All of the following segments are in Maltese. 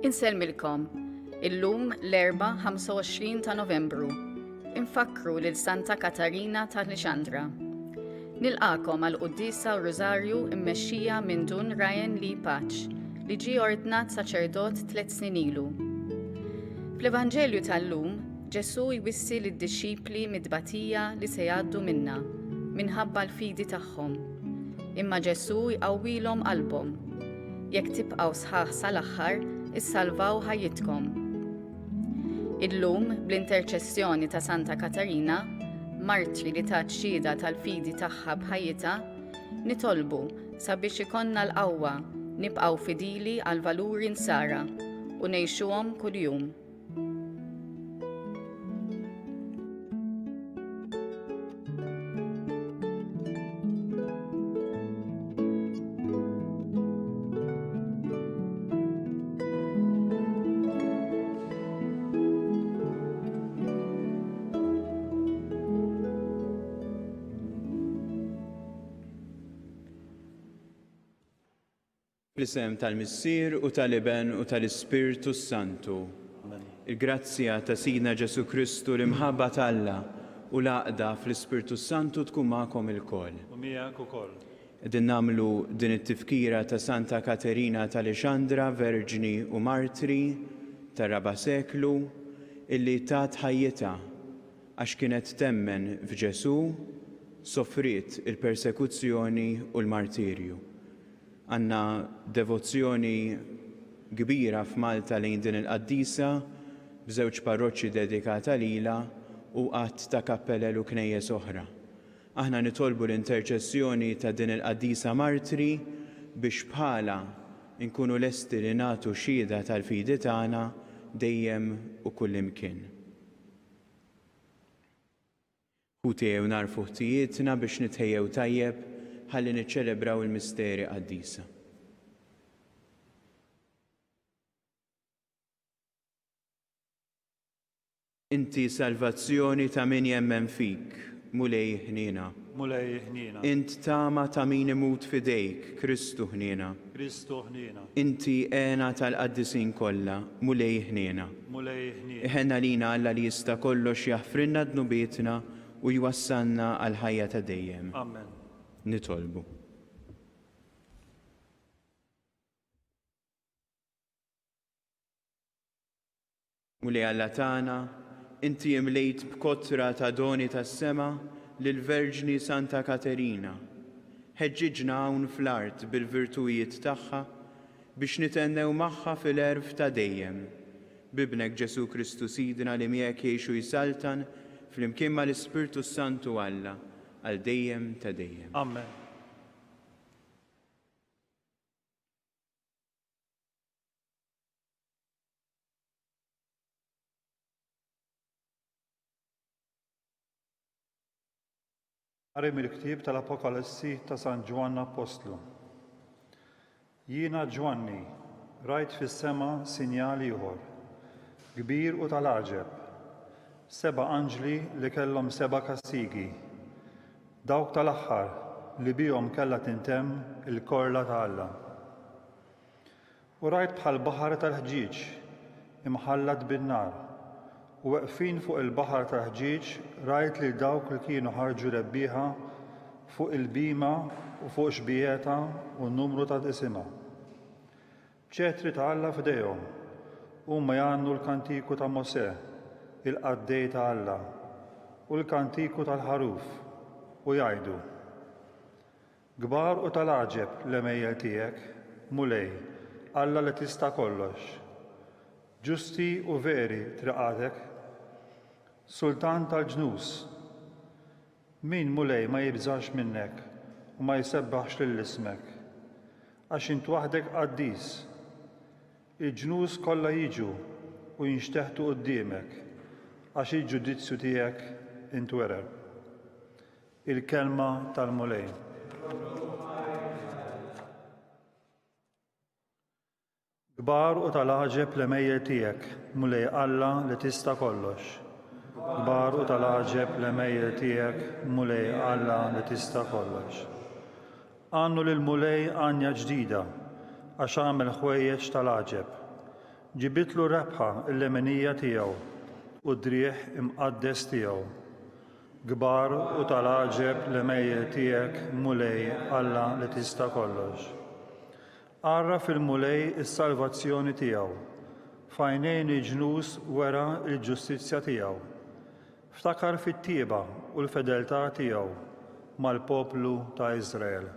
Inselmilkom, illum l-erba' 25 ta' Novembru. Infakru lil Santa Katarina ta' Alexandra. Nilqakom għal qudiesa u Rożarju mmexxija minn Dun Ryan Lee Patch li ġie ordnat saċerdot 3 snin ilu. Fl-Evanġelju tal-lum, Ġesu jwissi lid-dixxipli mid-tbatija li se jgħaddu minnha minħabba l-fidi tagħhom. Imma Ġesu jqawwilhom qalbhom. Jekk tibqgħu sħaħ sal-aħħar, issalvaw ħajjitkom. Illum, bl-interċessjoni ta' Santa Katarina, martri li tat xhieda tal-fidi tagħha b'ħajjitha, nitolbu sabiex ikonna l-qawwa nibqgħu fidili għal valuri nsara u ngħixuhom kuljum. Fl-isem tal-Missier u tal-Iben u tal-Ispirtu Santu. Il-grazzja ta' Sidna Ġesu Kristu l-imħabba tal-Alla u l-għaqda fl-Ispirtu Santu tkun magħkom ilkoll. U miegħek ukoll. Qegħdin nagħmlu din it-tifkira ta' Santa Katerina ta' Alexandra, verġni u martri tar-4 seklu illi tat ħajjitha għax kienet temmen f'Ġesu, soffriet il-persekuzzjoni u l-martirju. Għandna devozzjoni kbira f'Malta lejn din il-qaddisa b'żewġ parroċċi dedikata lilha u qatt ta' kappellel u knejjes oħra. Aħna nitolbu l-interċessjoni ta' din il-qaddisa martri biex bħala nkunu lesti li nagħtu xhieda tal-fidi tagħna dejjem u kullimkien. Ħutejjew narfu ħtijietna biex nitħejjew tajjeb ħalli niċċelebraw il-misteri qaddisa. Inti salvazzjoni ta' min jemmen fik, mulej ħniena. Mulej ħniena. Int tama ta' min imut fidejk, Kristu ħniena. Kristu ħniena. Inti għena tal-qaddisin kollha, mulej ħniena. Mulej ħniena. Iħenna lina Alla li jista' kollox jaħfrinna dnubietna u jwassalna għal ħajja ta' dejjem. Amen. Nitolbu. Mulej Alla tagħna, inti imlejt b'kotra ta' doni tas-sema lill-Verġni Santa Katerina. Ħeġġiġna hawn fl-art bil-virtujiet tagħha biex nitennew magħha fil-erf ta' dejjem. Bibnek Ġesu Kristu Sidna li miegħek jgħixu jsaltan flimkien mal-Ispirtu Santu Alla għal dejjem ta' dejjem. Amen. Qari mill-ktieb tal-Apokalissi ta' San Ġwanna Apostlu. Jiena Ġwanni rajt fis-sema sinjal ieħor, kbir u tal-għaġeb, 7 anġli li kellhom 7 kassigi, dawk tal-aħħar li bihom kellha tintemm il-korla ta' Alla. U rajt bħal baħar tal-ħġieġ imħallat bin-nar, u weqfin fuq il-baħar tal-ħġieġ rajt li dawk li kienu ħarġu rebbieħa fuq il-bima u fuq xbieta u n-numru ta' isimha. ċetri ta' Alla f'idejhom huma jgħannu l-kantiku ta' Mosè, il-qaddej ta' Alla, u l-kantiku tal-ħaruf u jgħidu: Kbar u tal-għaġeb l-emejjel tiegħek, mulej, Alla li tista' kollox. Ġusti u veri triqatek, Sultan tal-ġnus. Min mulej ma jibżax minnek u ma jsebbaħx lill-ismek, għax int waħdek qaddis. Il-ġnus kollha jiġu u jinxteħtu quddiemek, għax il-ġudizzju tiegħek intwerer. Il-kelma tal-mulej. Kbar u tal-għaġeb l-emejjel tiegħek, mulej Alla li tista' kollox. Kbar u tal-għaġeb l-emejjel tiegħek, mulej Alla li tista' kollox. Għannu lill-mulej għanja ġdida, għax għamel ħwejjeġ tal-għaġeb. Ġibitlu rebħa il-lemenija tiegħu u d-drieħ imqaddes tiegħu. Gbar u tal-aġeb l-emejjel tiegħek mulej Alla li tista' kollox. Arra fil-mulej is-salvazzjoni tiegħu, f'għajnejn il-ġnus wera l-ġustizzja tiegħu. Ftakar fit-tieba u l-fedeltà tiegħu mal-poplu ta' Iżrael.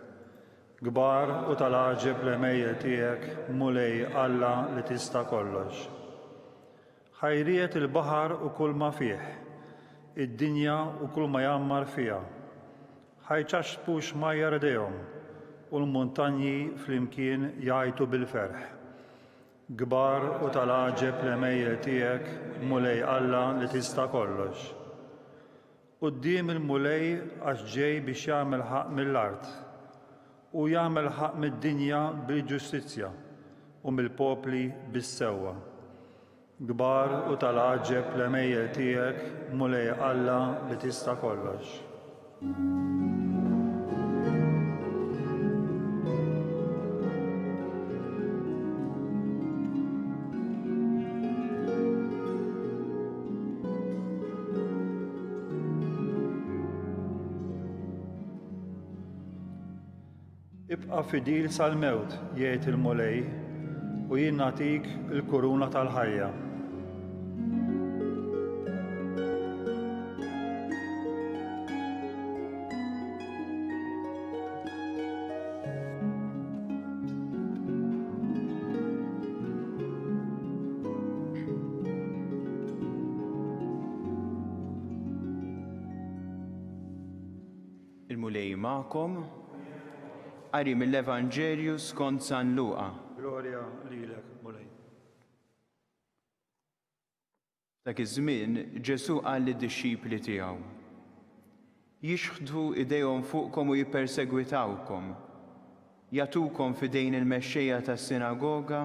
Gbar u tal-aġeb l-emejjel tiegħek mulej Alla li tista' kollox. Ħajriet il-baħar u kull ma fih, id-dinja u kull ma jammar fiha. Ħajċaxbu xmajjar idejhom u l-muntanji flimkien jgħajtu bil-ferħ. Gbar u tal-aġeb l-emejjel tiegħek mulej Alla li tista' kollox. Quddiem il-mulej għax ġej biex jagħmel ħaq mill-art u jagħmel ħaq mid-dinja bil-ġustizzja u mill-popli bis-sewwa. Gbar u tal-aġeb l-emejjel tiegħek mulej Alla li tista' kollox. Ibqa' fidil sal-mewt, jgħid il-mulej, u jien nagħtik il-kuruna tal-ħajja. Il-mulej magħkom, qari mill-Evanġelju skont San Luqa. Glorja lilek, mulej. Dak iż-żmien Ġesu qal lid-dixxipli tiegħu: jixħdu idejhom fuqkom u jippersegwitawkom, jagħtukom f'idejn il-mexxejja tas-sinagoga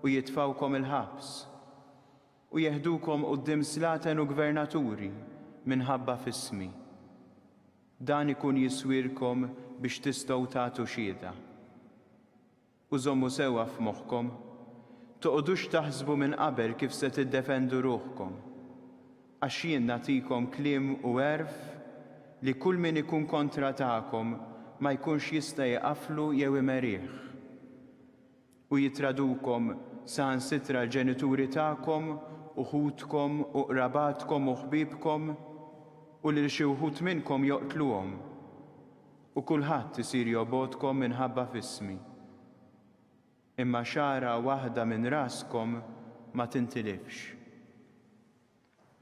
u jitfawkom il-ħabs, u jeħdukom quddiem slaten u gvernaturi minħabba f'ismi. Dan ikun jiswirkom biex tistgħu tagħtu xhieda. U żommu sewwa f'moħħkom, toqgħodux taħsbu minn qabel kif se tiddefendu ruħkom, għax jien nagħtikom kliem u għerf li kull min ikun kontra tagħkom ma jkunx jista' jaqaflu jew imerih. U jitradukom saħansitra l-ġenituri tagħkom, uħudkom u qrabatkom u ħbiebkom, u lil xi wħud minnkom joqtluhom, u kulħadd isir jogħbodkom minħabba f'ismi. Imma xara waħda minn raskom ma tintilifx.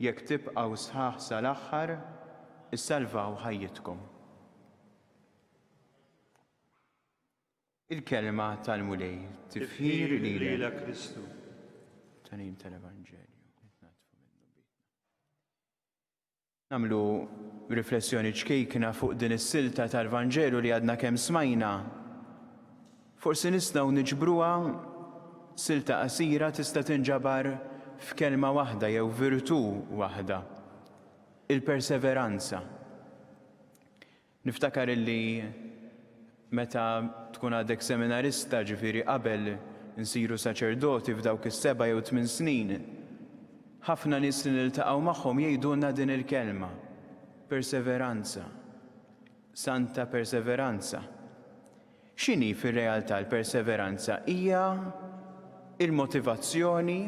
Jekk tibqgħu sħaħ sal-aħħar, issalvaw ħajjitkom. Il-kelma tal-mulej tifħir lilek Kristu. Tanim tal-Evanġelju. Namlu riflessjoni ċkejkna fuq din is-silta tal-Evanġelju li għadna kemm smajna. Forsi nistgħu niġbruha silta qasira tista' tinġabar f'kelma waħda jew virtù waħda: il-perseveranza. Niftakar illi meta tkun għadek seminarista, ġifieri qabel insiru saċerdoti f'dawk is-7 jew 8 snin, ħafna nies li niltaqgħu magħhom jgħidulna din il-kelma: perseveranza, santa perseveranza. X'inhi fir-realtà l-perseveranza? Hija il-motivazzjoni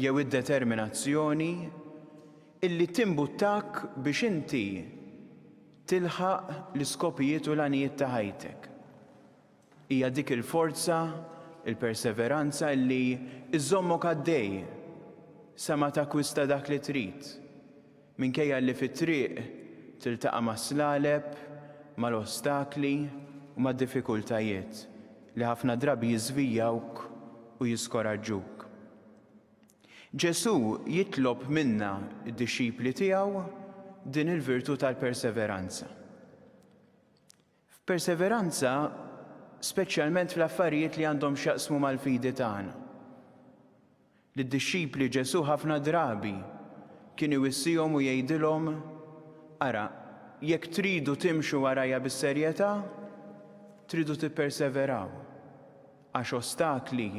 jew id-determinazzjoni illi timbuttak biex inti tilħaq l-iskopijiet u l-għanijiet ta' ħajtek. Hija dik il-forza, il-perseveranza illi iżommok għaddej sa ma takwista dak li trid. Minkejja li fit-triq tiltaqa' ma' slaleb, mal-ostakli u mad-diffikultajiet li ħafna drabi jiżvijawk u jiskoraġġuk. Ġesu jitlob minna d-dixxipli tiegħu din il-virtu tal-perseveranza. F'perseveranza, speċjalment fl-affarijiet li għandhom x'jaqsmu mal-fidi tagħna. Lid-dixxipli Ġesu ħafna drabi kien iwissihom u jgħidilhom: ara, jekk tridu timxu warajja bis-serjetà, tridu tipperseveraw, għax ostakli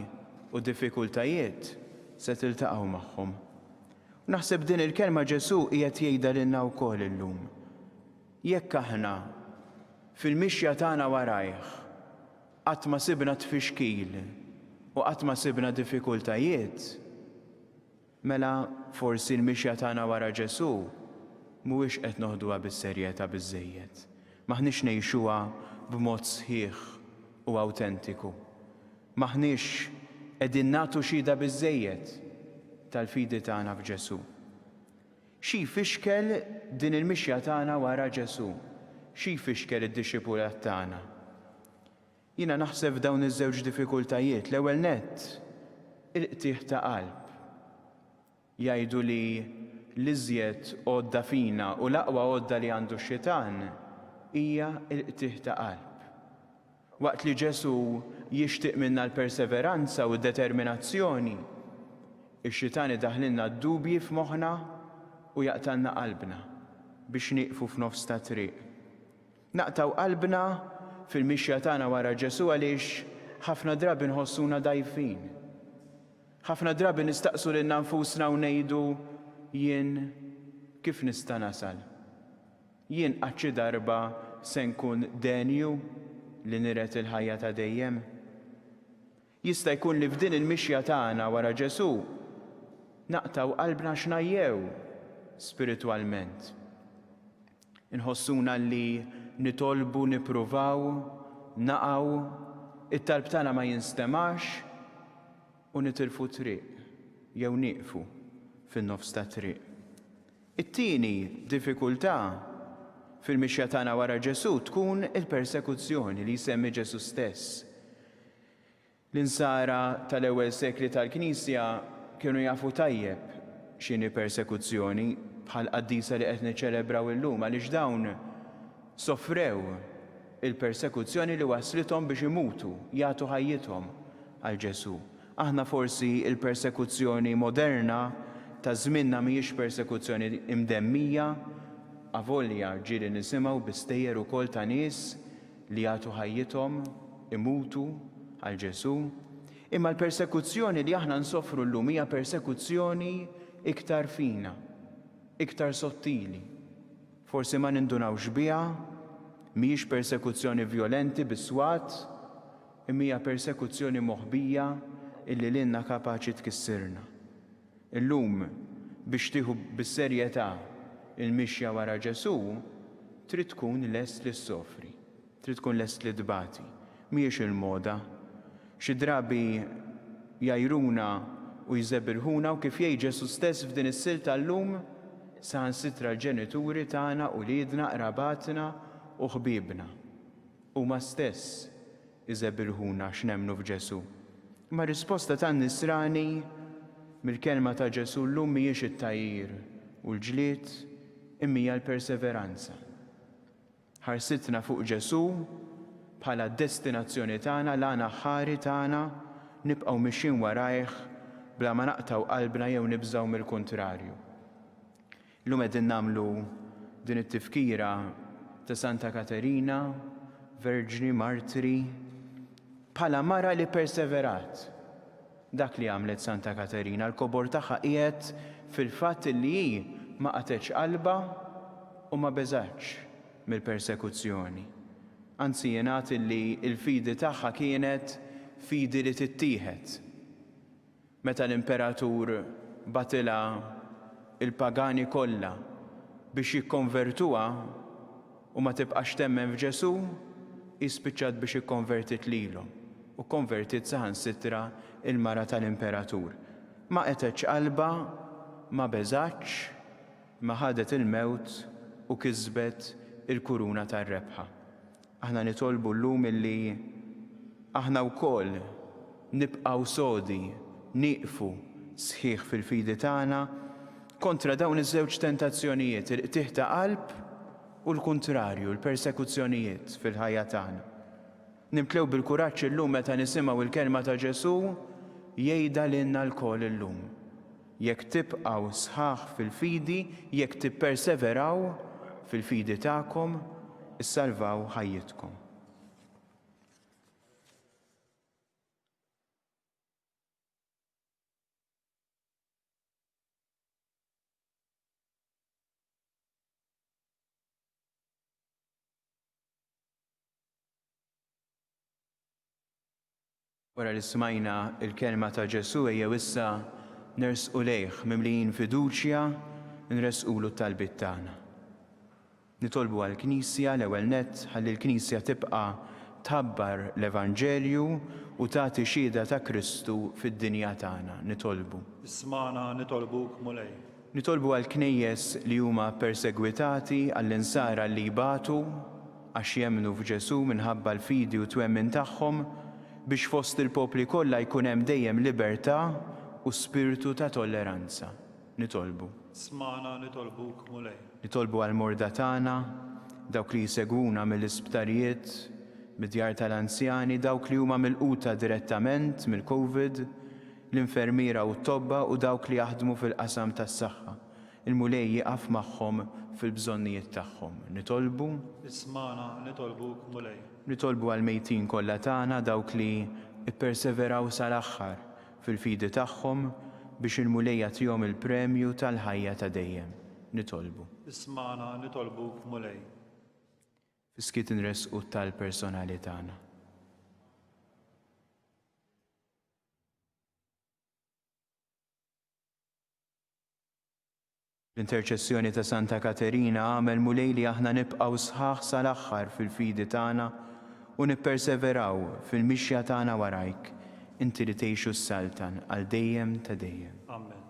u diffikultajiet se tiltaqgħu magħhom. Naħseb din il-kelma Ġesu qiegħed jgħidha lilna wkoll illum. Jekk aħna fil-mixja tagħna warajh qatt ma sibna tfixkil u qatt ma sibna diffikultajiet, mela forsi l-mixja tagħna wara Ġesu mhuwiex qed noħduha bis-serjetà biżżejjed. Maħniex ngħixuha b'mod sħiħ u awtentiku. Maħniex qegħdin nagħtu xhieda biżżejjed tal-fidi tagħna f'Ġesu. Xi jfixkel din il-mixja tagħna wara Ġesu? Xi jfixkel id-dixxipulat tagħna? Jiena naħseb dawn iż-żewġ diffikultajiet. L-ewwel nett il-qtieħ ta' qalb. Jgħidu li l-iżjed għodda fina u l-aqwa għodda li għandu x-xitan hija l-qtieħ ta' qalb. Waqt li Ġesu jixtieq minna l-perseveranza u d-determinazzjoni, ix-xitan idaħħlilna d-dubji f'moħħna u jaqtalna qalbna biex nieqfu f'nofs ta' triq. Naqtaw qalbna fil-mixja tagħna wara Ġesu għaliex ħafna drabi nħossuna dgħajfin. Ħafna drabi nistaqsu lil nfusna u ngħidu jien kif nista' nasal. Jien qatt xi darba se nkun denju li niret il-ħajja ta' dejjem. Jista' jkun li f'din il-mixja tagħna wara Ġesu naqtaw qalbna x'najjew spiritwalment. Inħossuna li nitolbu, nippruvaw, naqgħu, it-talb tagħna ma jinstemax u nitilfu triq jew nieqfu fin-nofs ta' triq. It-tieni diffikultà fil-mixja tagħna wara Ġesu tkun il-persekuzzjoni li jsemmi Ġesu stess. L-insara tal-ewwel sekli tal-Knisja kienu jafu tajjeb x'inhi persekuzzjoni bħal qaddisa li qed niċċelebraw illum għaliex dawn sofrew il-persekuzzjoni li waslithom biex imutu, jagħtu ħajjithom għal Ġesu. Aħna forsi il-persekuzzjoni moderna ta' żmienna mhijiex persekuzzjoni imdemmija, avolja ġieli nisimgħu bistejjer ukoll ta' nies li jagħtu ħajjithom imutu għal Ġesu. Imma l-persekuzzjoni li aħna nsofru llum hija persekuzzjoni iktar fina, iktar sottili. Forsi ma nindunawx biha, mhijiex persekuzzjoni violenti bis-swat, imma hija persekuzzjoni moħbija illi lilna kapaċi tkissirna. Illum biex tieħu bis-serjetà il-mixja wara Ġesu, trid tkun lest li ssofri, trid tkun lest li tbati, mhijiex il-moda. Xi drabi jajruna u jżebbirħuna u kif jgħid Ġesu stess f'din is-silta llum saħansitra l-ġenituri tagħna u liedna qrabatna u ħbiebna. Huma stess iżebbirħuna x'nemmnu f'Ġesu. Ma risposta tan-nisrani mill-kelma ta' Ġesu llum mhijiex it-tajjir u l-ġlied imma hija l-perseveranza. Ħarsitna fuq Ġesu bħala d-destinazzjoni tagħna, l-għana ħari tagħna, nibqgħu mixjin warajh bla ma naqtaw qalbna jew nibżgħu mill-kuntrarju. Illum qegħdin nagħmlu din it-tifkira ta' Santa Katerina, Verġni Martri, bħala mara li perseverat. Dak li għamlet Santa Katerina, l-kobor tagħha qiegħed fil-fatt li hi ma qatetx qalba u ma beżatx mill-persekuzzjoni. Anzi jingħad li l-fidi tagħha kienet fidi li tittieħed. Meta l-imperatur batilha il-pagani kollha biex jikkonvertuha u ma tibqax temmen f'Ġesu, ispiċċat biex ikkonvertit lilhom u konvertit saħansitra il-mara tal-imperatur. Ma qetetx qalba, ma beżatx, ma ħadet il-mewt u kisbet il-kuruna tar-rebħa. Aħna nitolbu llum illi aħna wkoll nibqgħu sodi, nieqfu sħiħ fil-fidi tagħna kontra dawn iż-żewġ tentazzjonijiet, il-qtieħ ta' qalb u l-kuntrarju, l-persekuzzjonijiet fil-ħajja tagħna. Nimplew bil-kuraġġ illum meta nisimgħu il-kelma ta' Ġesu jgħidha lilna lkoll illum. Jekk tibqgħu sħaħ fil-fidi, jekk tipperseveraw fil-fidi tagħkom, issalvaw ħajjitkom. Wara li smajna il-kelma ta' Ġesu ejjew issa nersqu lejh mimlijin fiduċja nresqulu t-talbiet tagħna. Nitolbu għall-Knisja l-ewwel nett ħalli l-Knisja tibqa' tħabbar l-Evanġelju u tagħti xhieda ta' Kristu fid-dinja tagħna. Nitolbu. Ismana nitolbuk mulej. Nitolbu għall-knejjes li huma persegwitati għall-insara li jbatu għax jemmnu f'Ġesu minħabba l-fidi u twemmin tagħhom biex fost il-popli kollha jkun hemm dejjem libertà u spiritu ta' tolleranza. Nitolbu. Smana nitolbuk mulej. Nitolbu għal-morda tagħna, dawk li jsegwuna mill-isptarijiet, mid-djar tal-anzjani, dawk li huma milquta direttament mill-COVID, l-infermiera u t-tobba u dawk li jaħdmu fil-qasam tas-saħħa. Il-mulej jieqaf magħhom fil-bżonnijiet tagħhom. Nitolbu. Ismana nitolbuk mulej. Nitolbu għal-mejtin kollha tagħna dawk li pperseveraw sal-aħħar fil-fidi tagħhom biex il-mulej jagħtihom il-premju tal-ħajja ta' dejjem. Nitolbu. Ismana nitolbuk mulej. Fiskit inresqu tal-personali tagħna. L-interċessjoni ta' Santa Katerina għamel mulej li aħna nibqgħu sħaħ sal-aħħar fil-fidi tagħna u nipperseveraw fil-mixja tagħna warajk, inti li tgħixu s-saltan għal dejjem ta' dejjem. Amen.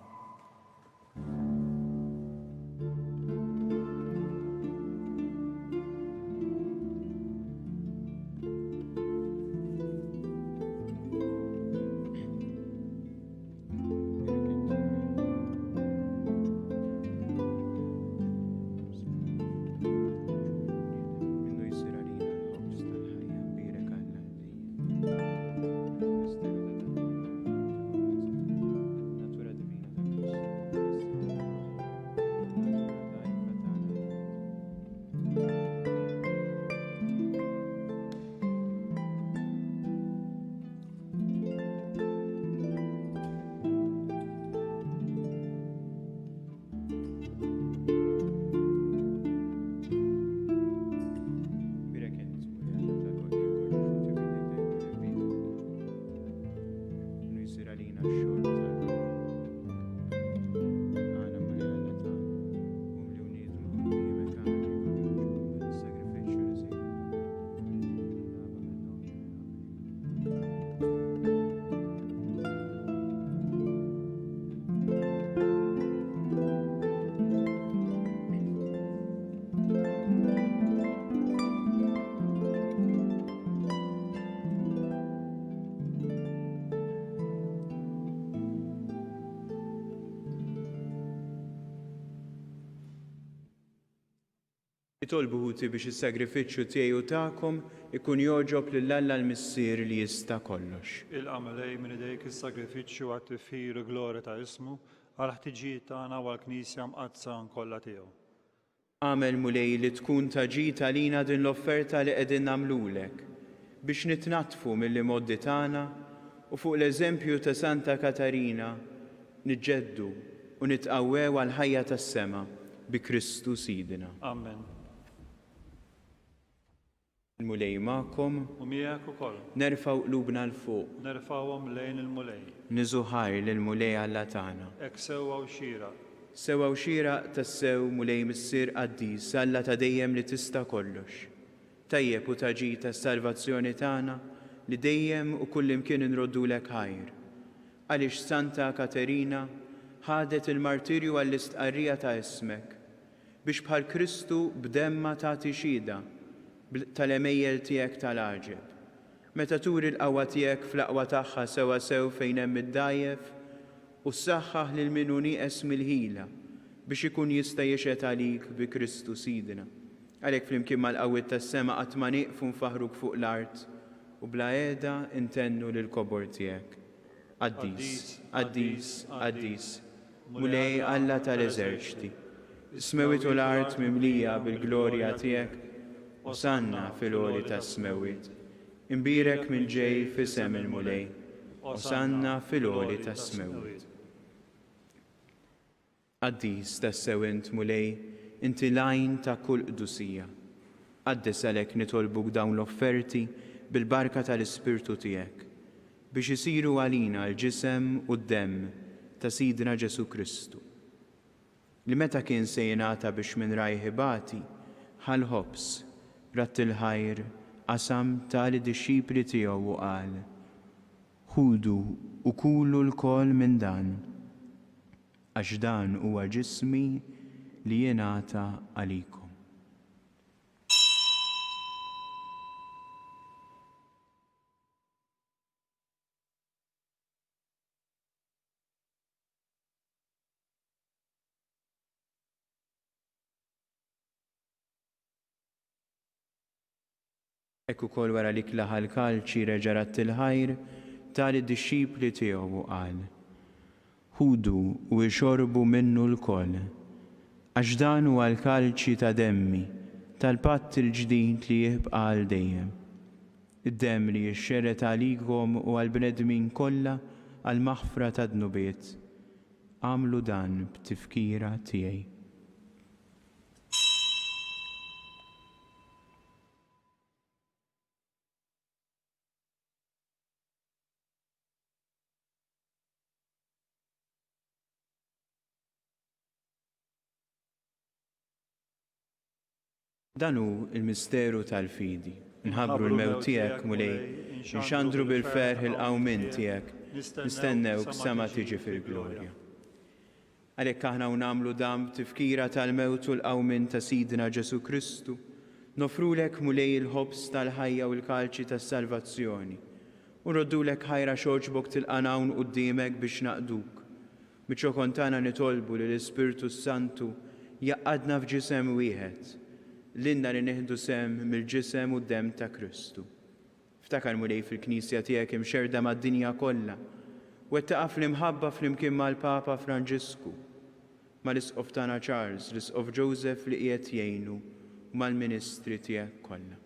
Nitolbu ħuti biex is-sagrifiċċju tiegħi u tagħkom ikun joġob lill-Alla l-Missier li jista' kollox. Il-qamelej minn idejk is-sagrifiċċju għat-tifħir glorja ta' ismu għal ħtiġijiet tagħna u għall-Knisja mqazza kollha tiegħu. Għamel mulej li tkun taġit għalina din l-offerta li qegħdin nagħmlulek biex nitnatfu mill-modi tagħna u fuq l-eżempju ta' Santa Katarina niġġeddu u nitqawwew għal ħajja tas-sema bi Kristu Sidina. Amen. Il-mulej magħkom, U miegħek ukoll. nerfgħu qlubna l fuq, Nerfawhom lejn il-mulej. niżuħar lill-mulej Alla tagħna. Ek sewwa u xira. Sewa u xieraq tassew mulej Missier Qaddis Alla ta' dejjem li tista' kollox. Tajjeb u taġi tas-salvazzjoni tagħna li dejjem u kullimkien inroddulek ħajr. Għaliex Santa Katerina ħadet il-martirju għall-istqarrija ta' ismek biex bħal Kristu b'demma tagħti xhieda tal-emejjel tiegħek tal-għaġeb. Meta turi l-qawwa tiegħek fl-aqwa tagħha sewa sew fejn hemm id-dajjef u ssaħħaħ lil min hu nieqes mill-ħila biex ikun jista' jexed għalik bi Kristu Sidina. Għalhekk flimkien mal-qawwiet tas-sema qatt ma nieqfu nfaħruk fuq l-art u bla qiegħda intennu lill-kobor tiegħek. Qaddis, Qaddis, Qaddis, mulej Alla tal-eżerċiti, is-smewit u l-art mimlija bil-glorja tiegħek, Osanna fil-għoli tas-smewit. Imbirek mill-ġej f'isem il-mulej. Osanna fil-għoli tas-smewit. Qaddis tas-sewint mulej, inti lajn ta' kull qdusija. Qaddis għalhekk nitolbuk dawn l-offerti bil-barka tal-Ispirtu tiegħek biex isiru għalina l-ġisem u d-demm ta' Sidna Ġesu Kristu, li meta kien se jingħata biex minn rajħibati ħal-ħobs ratt il-ħajr qasam tal-disċipli tiegħu u qal: ħudu u kulu l-kol minn dan, għax dan huwa ġismi li jingħata għalikom. Ekku kol wara li klaħa l-kalċi reġa' ratt il-ħajr tal-disċipli tiegħu u qal: ħudu u ixorbu minnu l-koll, għax dan huwa l-kalċi ta' demmi tal-patt il-ġdid li jibqa' għal dejjem. Id-demm li jixxerret għalikom u għall-bnedmin kollha għal maħfra ta' dnubiet. Għamlu dan b'tifkira tiegħi. Dan hu il-misteru tal-fidi. Nħabbru l-mewt tiegħek mulej, nxandru bil-ferħ il-qawmin tiegħek, nistennewk sama tiġi fil-glorja. Għalhekk aħna nagħmlu dan b'tifkira tal-mewt u l-qawmin ta' Sidna Ġesu Kristu, nofrulek mulej il-ħobs tal-ħajja u l-kalċi tas-salvazzjoni, u nroddulek ħajra xogħġbok tilqanawn quddiemek biex naqduk. Miċ-ċokon tagħna nitolbu li l-Ispirtu Santu jaqqadna f'ġisem wieħed, l-inna li neħdu sem mill-ġisem u d-dem ta' Kristu. Ftakar mulej fil-Knisja tiegħek imxerda mad-dinja kollha, u taqaf fl-imħabba fl-imkien mal-Papa Franġisku, mal-Isqof tagħna Charles, l-Isqof Joseph li qiegħed jgħinu, u mal-Ministri tiegħek kollha.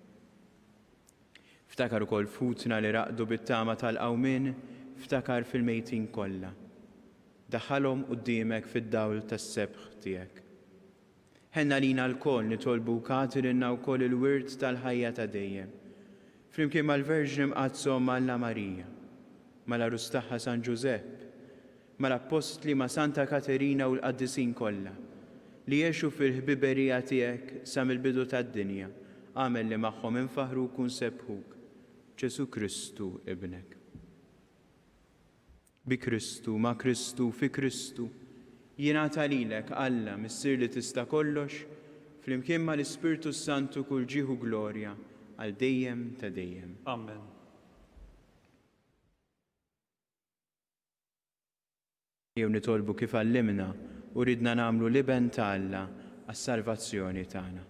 Ftakar ukoll futna li raqdu bit-tama tal-qawmin, ftakar fil-mejtin kollha. Daħħalhom quddiemek fid-dawl tas-sebħ tiegħek. Ħenna lina l-koll nitolbu Katirinna wkoll il-wirt tal-ħajja ta' dejjem. Flimkien mal-Verġni mqazzhom Alla Marija, mal-arus tagħha San Giuseppe, mal-Apostli ma' Santa Katerina u l-qaddisin kollha li jgħixu fil-ħbiberija tiegħek sa mill-bidu tad-dinja, għamel li magħhom infaħru kun sebħuk, Ġesu Kristu ibnek. Bi Kristu, ma' Kristu, fi Kristu, jingħata lilek Alla missier li tista' kollox, flimkien mal-Ispirtu Santu kull ġieħu glorja għal dejjem ta' dejjem. Amen. Jew nitolbu kif għallimna u ridna nagħmlu liben ta' Alla għas-salvazzjoni tagħna.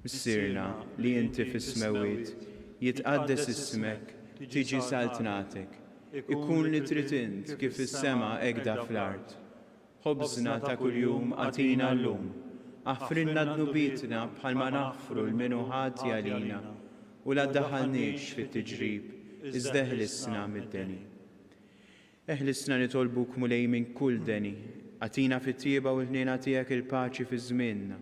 Missierna li inti fis-smewiet, jitqaddes ismek, tiġi saltnatek, ikun li trid int kif is-sema hekk fl-art. Ħobżna ta' kuljum għatina llum, aħfrinna dnubietna bħalma naħfru l-minu ħati għalina, u la ddaħħalniex fit-tiġrib, iżda eħlisna mid-deni. Eħlisna nitolbuk mulej minn kull deni, għatina fit-tieba u l-ħniena tiegħek il-paċi fi żmienna,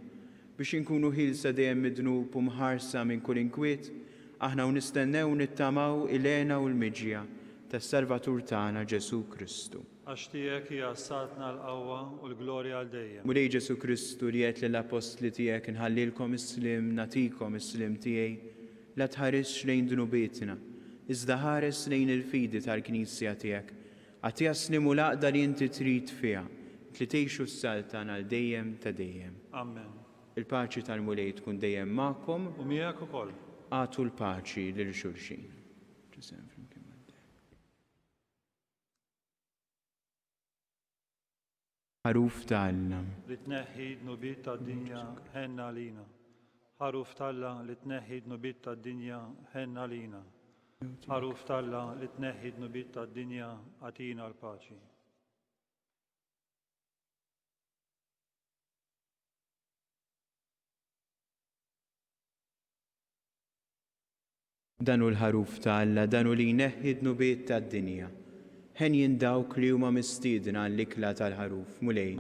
biex inkunu ħilsa dejjem midnub u mħarsa minn kull inkwiet, aħna u nistennew nittamaw il-għena u l-miġja tas-Salvatur tagħna Ġesu Kristu. Għax tiegħek hija satna l-qawwa u l-glorja għal dejjem. Mulej Ġesu Kristu li qed lill-Apostli tiegħek inħallilkom is-slim, nagħtikom is-slim tiegħi, la tħares lejn dnubietna, iżda ħares lejn il-fidi tal-Knisja tiegħek. Għatija slim u laqda li inti trid fiha, li tgħixu s-saltan għal dejjem ta' dejjem. Amen. Il-paċi tal-mulej tkun dejjem magħkom U miegħek ukoll. għatu l-paċi lil xulxin. Ħaruf ta' Alla li tneħħi dnubiet tad-dinja ħenna lina. Ħaruf ta' li tneħħi dnubiet tad-dinja ħenna lina. Ħaruf ta' li tneħħi dnubiet tad-dinja għatina l-paċi. danu l-ħaruf ta' Alla, danu li jneħħi dnubiet tad-dinja. Ħen jindawk li huma mistiedna għall-ikla tal-ħaruf, mulej,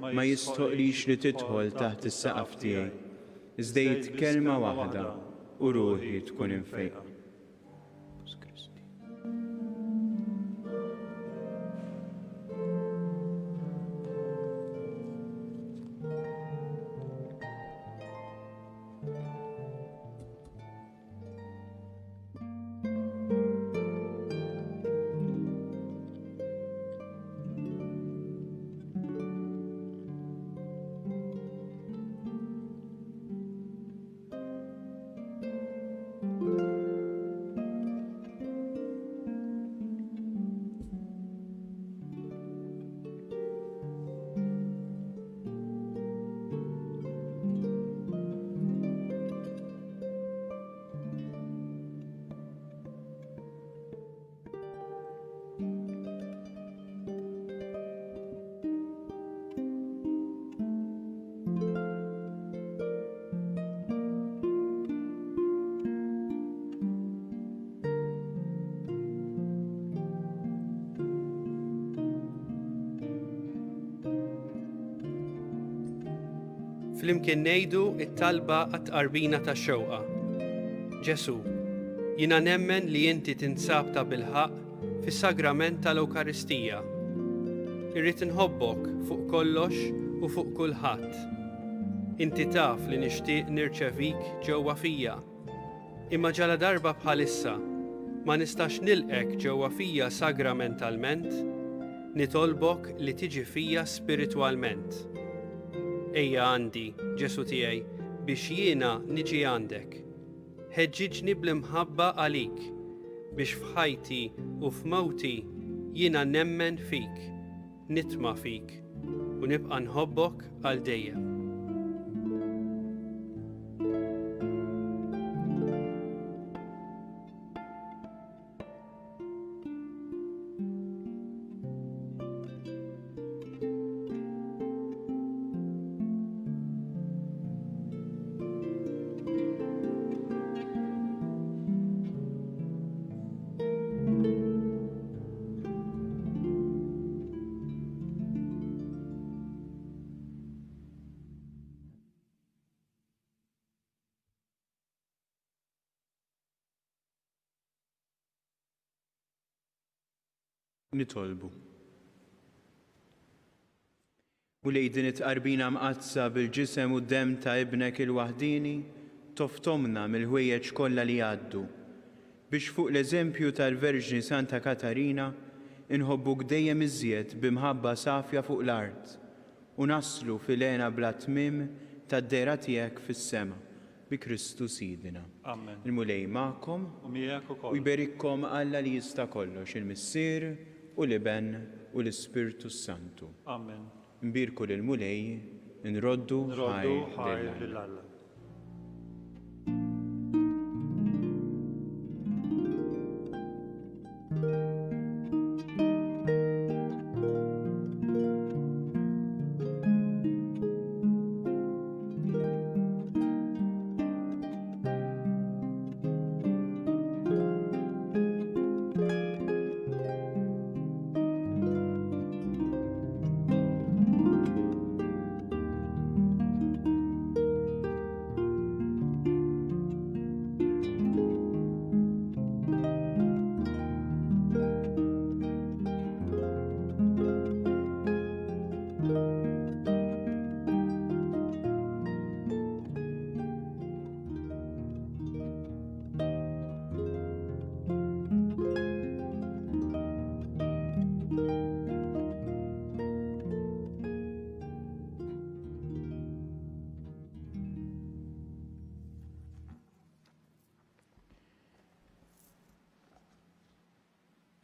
ma jistoqlix li tidħol taħt is-saqaf tiegħi. Iżda jgħid kelma waħda u ruħi tkun infejqa. flimkien ngħidu t-talba għat-tqarbina tax-xewqa. Ġesu, jiena nemmen li inti tinsab ta' bilħaq fis-sagrament tal-Ewkaristija. Irrid inħobbok fuq kollox u fuq kulħadd. Inti taf li nixtieq nirċevik ġewwa fija. Imma ġala darba bħalissa ma nistax nilqek ġewwa fija sagramentalment, nitolbok li tiġi fija spiritwalment. Ejja għandi, Ġesu tiegħi, biex jiena niġi għandek. Ħeġġiġni bl-imħabba għalik, biex f'ħajti u f'mewti jiena nemmen fik, nitma' fik u nibqa' nħobbok għal dejjem. Nitolbu. U li din it-qarbina mqazza bil-ġisem u d-dem ta' ibnek il-waħdini, toftomna mill-ħwejjeġ kollha li għaddu, biex fuq l-eżempju tal-Verġni Santa Katarina inħobbuk dejjem iżjed b'imħabba safja fuq l-art u naslu fil-għena bla tmiem tad-dera tiegħek fis-sema bi Kristu Sidina. Amen. Il-mulej magħkom U miegħek u ukoll. jberikkom Alla li jista' kollox, il-Missier u l-Iben u l-Ispirtu Santu. Amen. Nbirku l-mulej, nroddu Nroddu ħajr ħajr lil lil-Alla.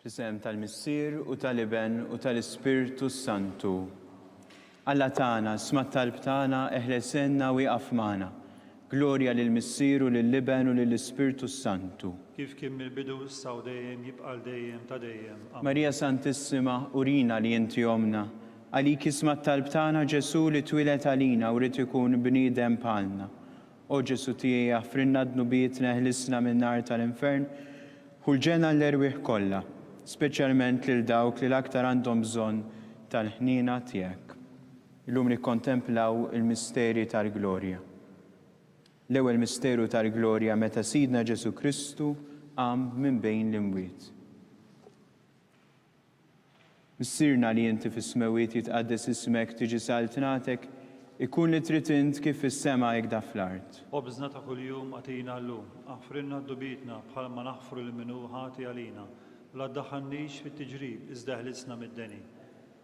Fisem tal-Missier u tal-Iben u tal-Ispirtu Santu. Alla tagħna, sma' talb tagħna, eħlesenna u iqaf magħna. Glorja lill-Missier u lill-Iben u lill-Ispirtu Santu. Kif kien mill-bidu issa u dejjem jibqa' dejjem ta' dejjem. Amen. Marija Santissima, urina li inti omna, għalik isma' talb tagħna Ġesu li twilet għalina u rid ikun bniedem bħalna. O Ġesu tiegħi affrinna d-nubiet neħlisna min-nar tal-infern u l-ġena l-erwieħ kollha, speċjalment lil dawk li l-aktar għandhom bżonn tal-ħnina tiegħek. Illum nikkontemplaw il-misteri tal-glorja. L-ewwel misteru tal-glorja meta Sidna Ġesu Kristu qam minn bejn l-imwiet. Missirna li inti fis-smewiet jitqaddes ismek tiġi saltnatek, ikun li trid int kif fis-sema hekk fl-art. Obżna ta' kuljum għatina llum, aħfrinna d-dubitna bħalma naħfru l-minu ħati għalina. La ddaħħalniex fit-tiġrib, iżda ħlisna mid-deni.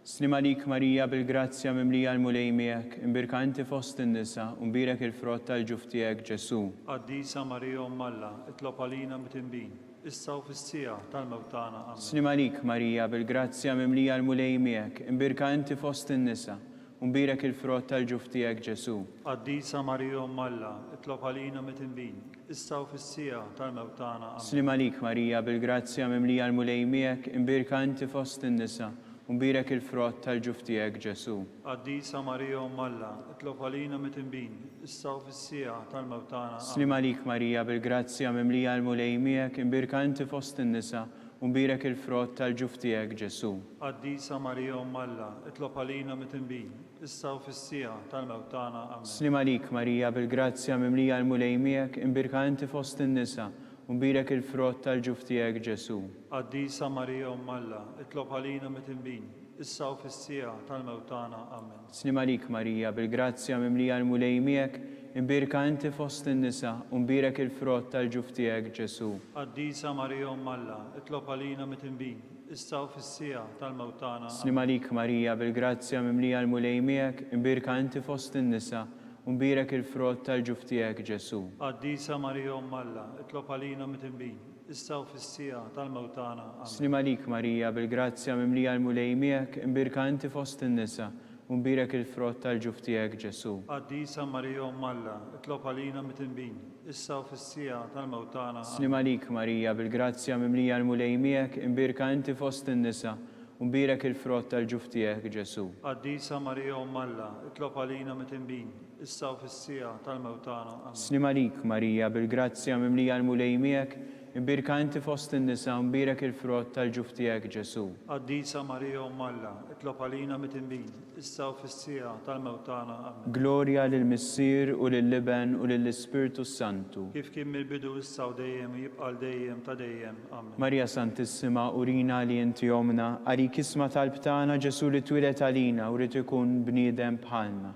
Slim għalik Marija bil-grazzja mimlija l-mulej miegħek, imbirka inti fost in-nisa u mbirek il-frott tal-ġuf tiegħek Ġesu. Qaddisa Marija Alla, itlob għalina mit-tinbin, issa u fis-sija tal-mewt tagħna. Amen. Slim għalik Marija bil-grazzja mimlija l-mulej miegħek, imbirka inti fost in-nisa u mbirek il-frott tal-ġuf tiegħek Ġesu. Qaddisa Marija Alla, itlob għalina mit-tinbin, issa u fis-sija tal-mewt tagħna. Amen. Slim għalik Marija bil-grazzja mimlija l-mulej miegħek, imbirka inti fost in-nisa u mbirek il-frott tal-ġuf tiegħek Ġesu. Qaddisa Marija Alla, itlob għalina mit-tinbin, issa u fis-sija tal-mewt tagħna. Amen. Slim għalik Marija bil-grazzja mimlija l-mulej miegħek, imbirka inti fost in-nisa u u mbirek il-frott tal-ġuf tiegħek Ġesu. Qaddisa Marija Umm Alla, itlob għalina mit-tinbin, issa u fis-sija tal-mewt tagħna. Amen. Slim għalik Marija bil-grazzja mimlija l-mulej miegħek, imbirka inti fost in-nisa, u mbirek il-frott tal-ġuf tiegħek Ġesu. Qaddisa Marija Umm Alla, itlob għalina mit-tinbin, issa u fis-sija tal-mewt tagħna. Amen. Slim għalik Marija bil-grazzja mimlija l-mulej miegħek, imbirka inti fost in-nisa, u mbirek il-frott tal-ġuf tiegħek Ġesu. Qaddisa Marija Umm Alla, itlob għalina mit-tinbin, issa u fis-sija tal-mewt tagħna. Slim għalik Marija bil-grazzja mimlija l-mulej miegħek, imbirka inti fost in-nisa, u mbirek il-frott tal-ġuf tiegħek Ġesu. Qaddisa Marija Umm Alla, itlob għalina mit-tinbin, issa u fis-sija tal-mewt tagħna. Amen. Slim għalik Marija bil-grazzja mimlija l-mulej miegħek, imbirka inti fost in-nisa, u mbirek il-frott tal-ġuf tiegħek Ġesu. Qaddisa Marija Umm Alla, itlob għalina mit-tinbin, issa u fis-sija tal-mewt tagħna. Slim għalik Marija bil-grazzja mimlija l-mulej miegħek, imbirka inti fost in-nisa, u mbirek il-frott tal-ġuf tiegħek Ġesu. Qaddisa Marija Umm Alla, itlob għalina mit-tinbin, issa u fis-sija tal-mewt tagħna. Amen. Slim għalik Marija bil-grazzja mimlija l-mulej miegħek, imbirka inti fost in-nisa, u mbirek il-frott tal-ġuf tiegħek Ġesu. Qaddisa Marija Umm Alla, itlob għalina mit-tinbin, issa u fis-sija tal-mewt tagħna. Amen. Glorja lill-Missier u lill-Liben u lill-Ispirtu Santu. Kif kien mill-bidu issa u dejjem jibqa' dejjem ta' dejjem. Amen. Marja Santissima, urina li inti omna, għalik isma tal-btana Ġesu li twilet għalina u rrid ikun bniedem bħalna.